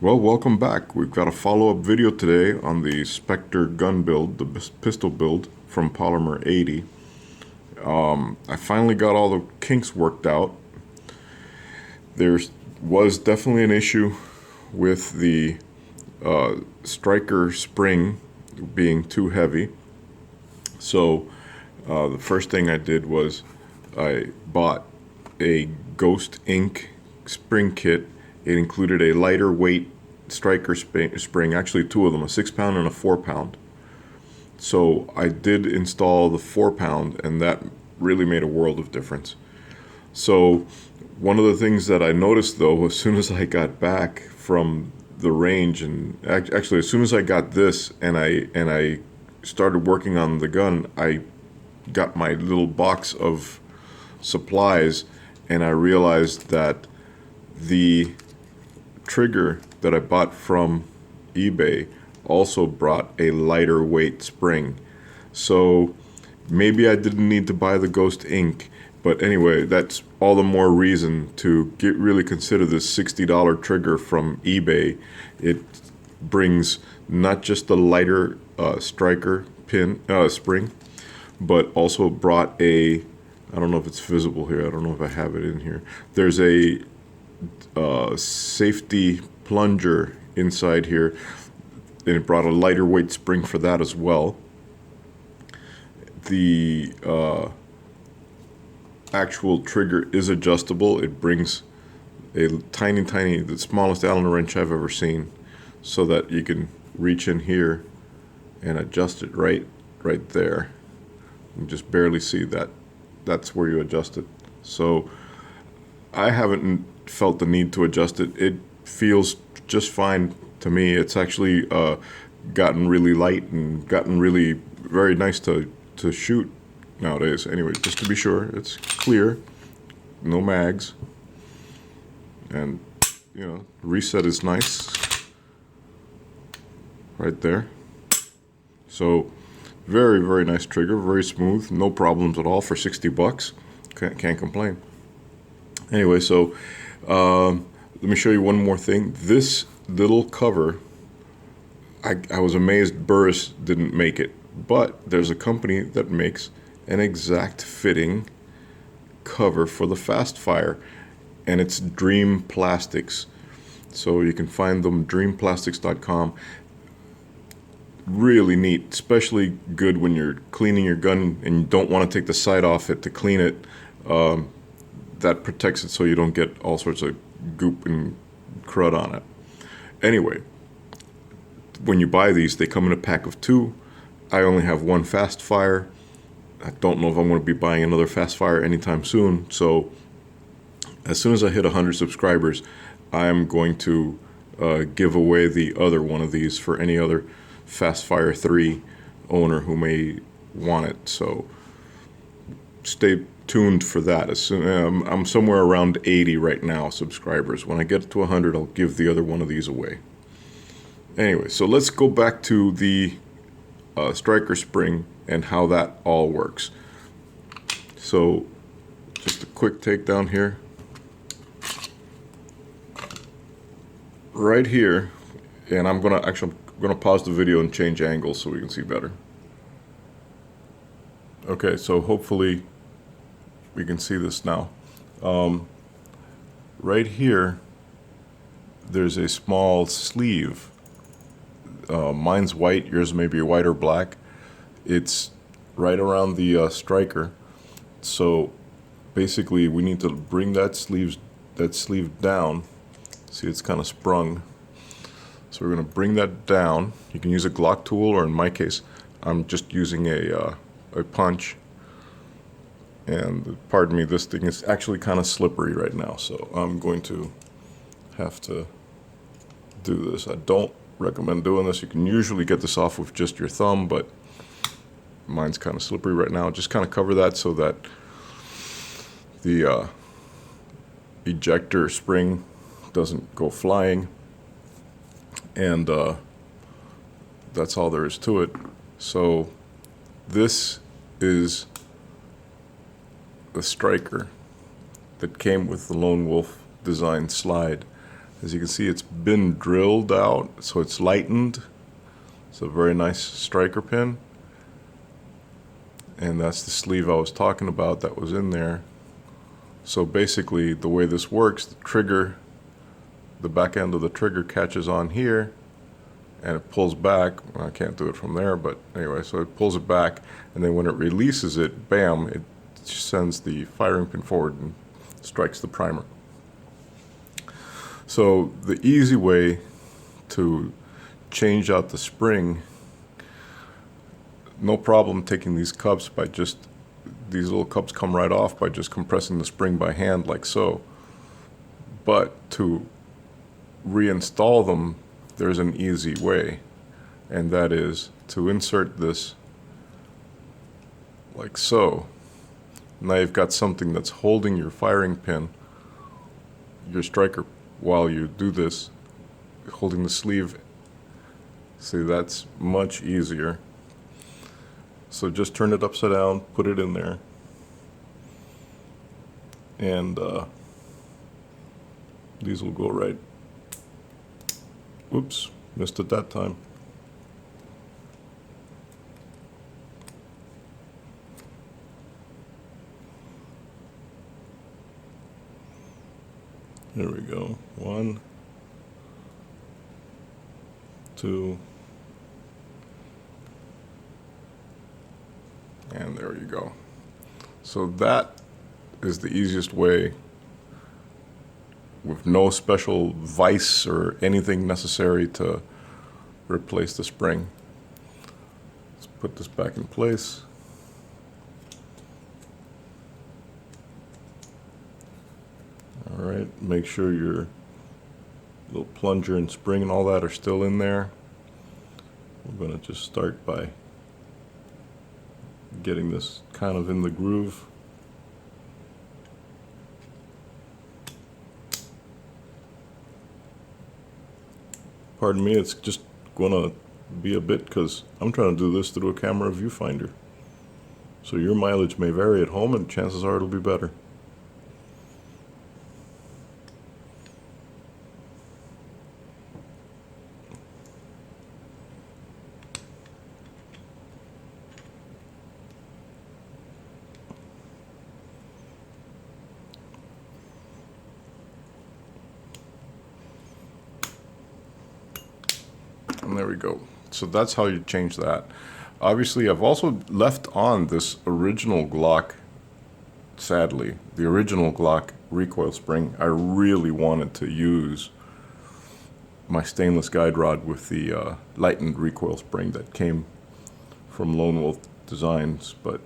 Well, welcome back. We've got a follow-up video today on the Spectre gun build, the pistol build from Polymer80. I finally got all the kinks worked out. There was definitely an issue with the striker spring being too heavy. So the first thing I did was I bought a Ghost Ink spring kit. It included a lighter weight striker spring, actually two of them, a 6-pound and a 4-pound. So I did install the 4-pound, and that really made a world of difference. So one of the things that I noticed, though, as soon as I got back from the range, and actually as soon as I got this and I started working on the gun, I got my little box of supplies, and I realized that the trigger that I bought from eBay also brought a lighter weight spring. So maybe I didn't need to buy the Ghost Ink, but anyway, that's all the more reason to really consider this $60 trigger from eBay. It brings not just the lighter striker spring, but also brought a, I don't know if it's visible here, I don't know if I have it in here. There's a safety plunger inside here, and it brought a lighter weight spring for that as well. The actual trigger is adjustable. It brings a tiny, the smallest Allen wrench I've ever seen, so that you can reach in here and adjust it right there. You just barely see that. That's where you adjust it. So I haven't felt the need to adjust it. It feels just fine to me. It's actually gotten really light and gotten really very nice to shoot nowadays. Anyway, just to be sure, it's clear, no mags, and you know, reset is nice right there. So very, very nice trigger, very smooth, no problems at all for 60 bucks. Can't complain. Anyway, so let me show you one more thing. This little cover, I was amazed Burris didn't make it, but there's a company that makes an exact fitting cover for the Fast Fire, and it's Dream Plastics. So you can find them dreamplastics.com. Really neat, especially good when you're cleaning your gun and you don't want to take the side off it to clean it. That protects it so you don't get all sorts of goop and crud on it. Anyway, when you buy these, they come in a pack of 2. I only have one Fast Fire. I don't know if I'm going to be buying another Fast Fire anytime soon. So as soon as I hit 100 subscribers, I'm going to give away the other one of these for any other Fast Fire 3 owner who may want it. So stay tuned for that. As soon, I'm somewhere around 80 right now subscribers. When I get to 100, I'll give the other one of these away. Anyway, so let's go back to the striker spring and how that all works. So just a quick takedown here. Right here, and I'm gonna pause the video and change angles so we can see better. Okay, so hopefully we can see this now. Right here, there's a small sleeve. Mine's white, yours may be white or black. It's right around the striker. So basically we need to bring that sleeve down. See, it's kind of sprung. So we're going to bring that down. You can use a Glock tool, or in my case, I'm just using a punch. And pardon me, this thing is actually kind of slippery right now, so I'm going to have to do this. I don't recommend doing this. You can usually get this off with just your thumb, but mine's kind of slippery right now. Just kind of cover that so that the ejector spring doesn't go flying, and that's all there is to it. So this is the striker that came with the Lone Wolf design slide. As you can see, it's been drilled out, so it's lightened. It's a very nice striker pin. And that's the sleeve I was talking about that was in there. So basically, the way this works, the trigger, the back end of the trigger catches on here, and it pulls back. Well, I can't do it from there, but anyway, so it pulls it back, and then when it releases it, bam, it sends the firing pin forward and strikes the primer. So the easy way to change out the spring, no problem taking these cups by just, these little cups come right off by just compressing the spring by hand like so. But to reinstall them, there's an easy way, and that is to insert this like so. Now you've got something that's holding your firing pin, your striker, while you do this, holding the sleeve. See, that's much easier. So just turn it upside down, put it in there, and these will go right. Oops, missed it that time. There we go. 1, 2, and there you go. So that is the easiest way, with no special vise or anything necessary to replace the spring. Let's put this back in place. All right, make sure your little plunger and spring and all that are still in there. We're going to just start by getting this kind of in the groove. Pardon me, it's just going to be a bit because I'm trying to do this through a camera viewfinder. So your mileage may vary at home, and chances are it'll be better. And there we go. So that's how you change that. Obviously, I've also left on this original Glock, sadly, the original Glock recoil spring. I really wanted to use my stainless guide rod with the lightened recoil spring that came from Lone Wolf Designs, but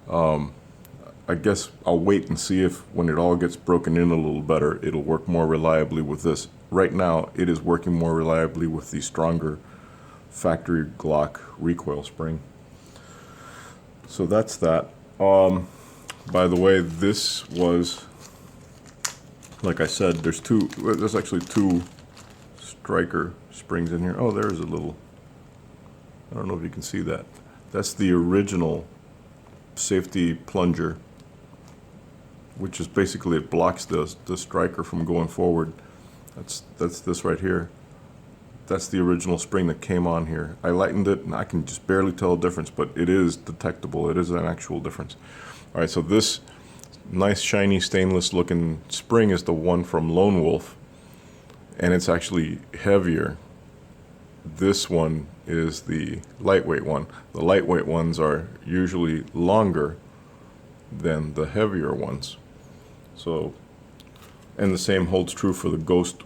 I guess I'll wait and see if when it all gets broken in a little better, it'll work more reliably with this. Right now, it is working more reliably with the stronger factory Glock recoil spring. So that's that. By the way, this was, like I said, there's actually two striker springs in here. Oh, there's a little, I don't know if you can see that. That's the original safety plunger, which is basically, it blocks the striker from going forward. That's this right here. That's the original spring that came on here. I lightened it, and I can just barely tell a difference, but it is detectable. It is an actual difference. All right, so this nice, shiny, stainless-looking spring is the one from Lone Wolf, and it's actually heavier. This one is the lightweight one. The lightweight ones are usually longer than the heavier ones. So, and the same holds true for the Ghost.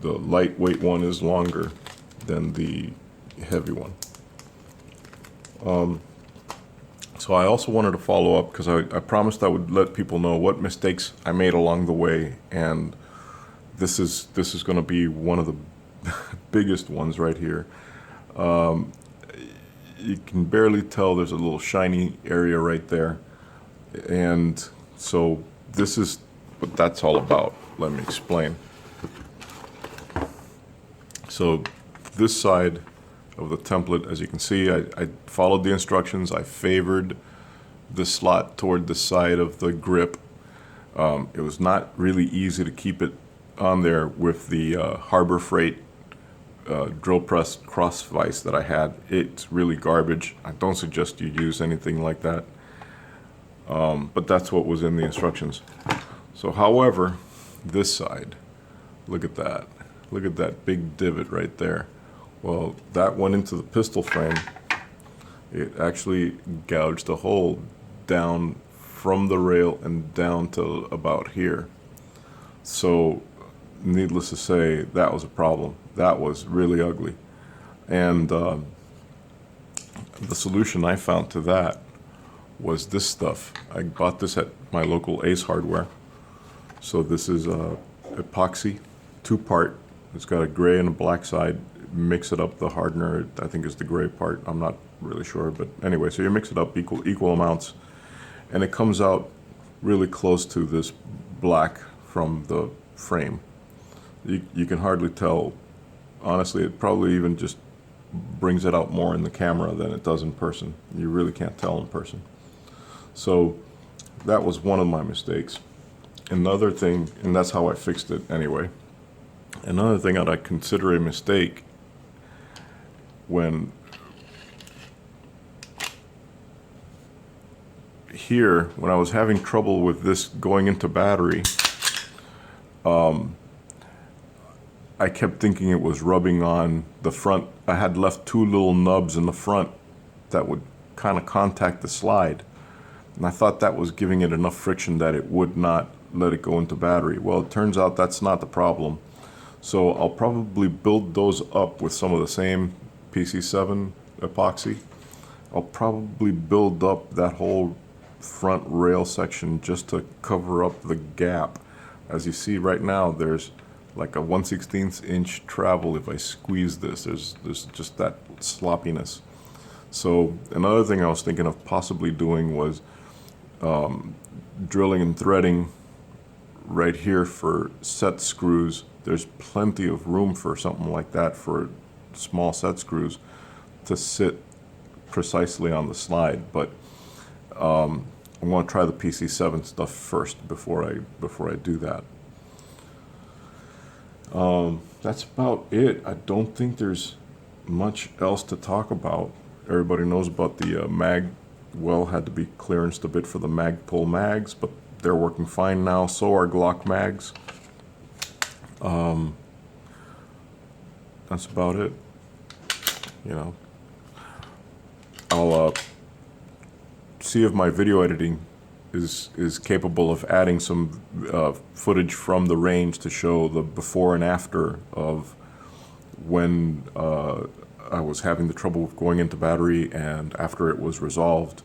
The lightweight one is longer than the heavy one. So I also wanted to follow up because I promised I would let people know what mistakes I made along the way, and this is going to be one of the biggest ones right here. You can barely tell there's a little shiny area right there, and so this is what that's all about. Let me explain. So this side of the template, as you can see, I followed the instructions. I favored the slot toward the side of the grip. It was not really easy to keep it on there with the Harbor Freight drill press cross vise that I had. It's really garbage. I don't suggest you use anything like that. But that's what was in the instructions. So however, this side, look at that. Look at that big divot right there. Well, that went into the pistol frame. It actually gouged a hole down from the rail and down to about here. So needless to say, that was a problem. That was really ugly. And the solution I found to that was this stuff. I bought this at my local Ace Hardware. So this is epoxy, 2-part. It's got a gray and a black side. Mix it up. The hardener, I think, is the gray part. I'm not really sure, but anyway, so you mix it up equal amounts, and it comes out really close to this black from the frame. You can hardly tell. Honestly, it probably even just brings it out more in the camera than it does in person. You really can't tell in person. So that was one of my mistakes. Another thing, and that's how I fixed it anyway. Another thing that I consider a mistake when I was having trouble with this going into battery, I kept thinking it was rubbing on the front. I had left 2 little nubs in the front that would kind of contact the slide, and I thought that was giving it enough friction that it would not let it go into battery. Well, it turns out that's not the problem. So I'll probably build those up with some of the same PC7 epoxy. I'll probably build up that whole front rail section just to cover up the gap. As you see right now, there's like a 1/16 inch travel. If I squeeze this, there's just that sloppiness. So another thing I was thinking of possibly doing was drilling and threading right here for set screws. There's plenty of room for something like that for small set screws to sit precisely on the slide, but I want to try the PC7 stuff first before I do that. That's about it. I don't think there's much else to talk about. Everybody knows about the mag. Well, had to be clearanced a bit for the Magpul mags, but they're working fine now. So are Glock mags. That's about it. You know, I'll see if my video editing is capable of adding some footage from the range to show the before and after of when I was having the trouble with going into battery and after it was resolved.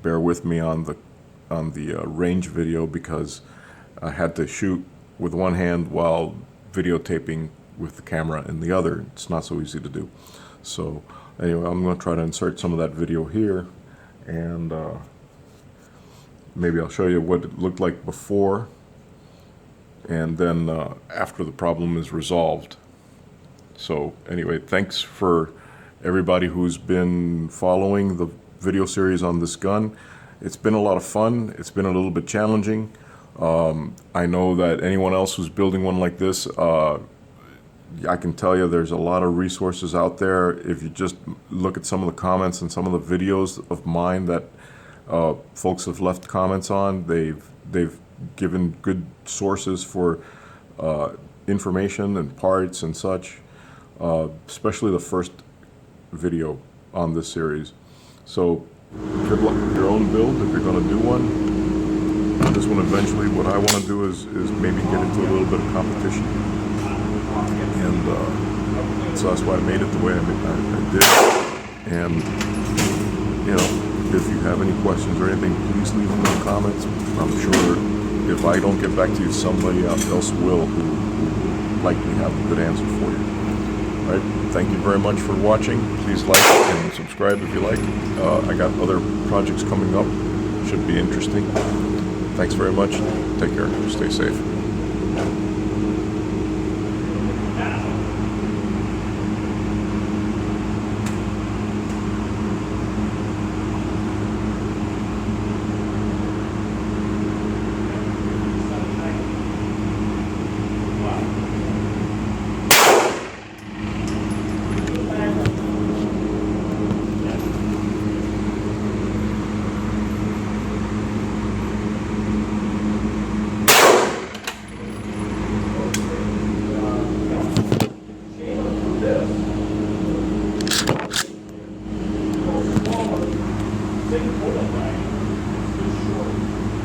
Bear with me on the range video because I had to shoot with one hand while videotaping with the camera in the other. It's not so easy to do. So anyway, I'm going to try to insert some of that video here, and maybe I'll show you what it looked like before and then after the problem is resolved. So anyway, thanks for everybody who's been following the video series on this gun. It's been a lot of fun. It's been a little bit challenging. I know that anyone else who's building one like this, I can tell you there's a lot of resources out there. If you just look at some of the comments and some of the videos of mine that folks have left comments on, they've given good sources for information and parts and such, especially the first video on this series. So good luck with your own build if you're going to do one. This one eventually, what I want to do is maybe get into a little bit of competition, and so that's why I made it the way I did. And you know, if you have any questions or anything, please leave them in the comments. I'm sure if I don't get back to you, somebody else will who likely have a good answer for you. All right, thank you very much for watching. Please like and subscribe if you like. I got other projects coming up. Should be interesting. Thanks very much. Take care. Stay safe. oil line is short.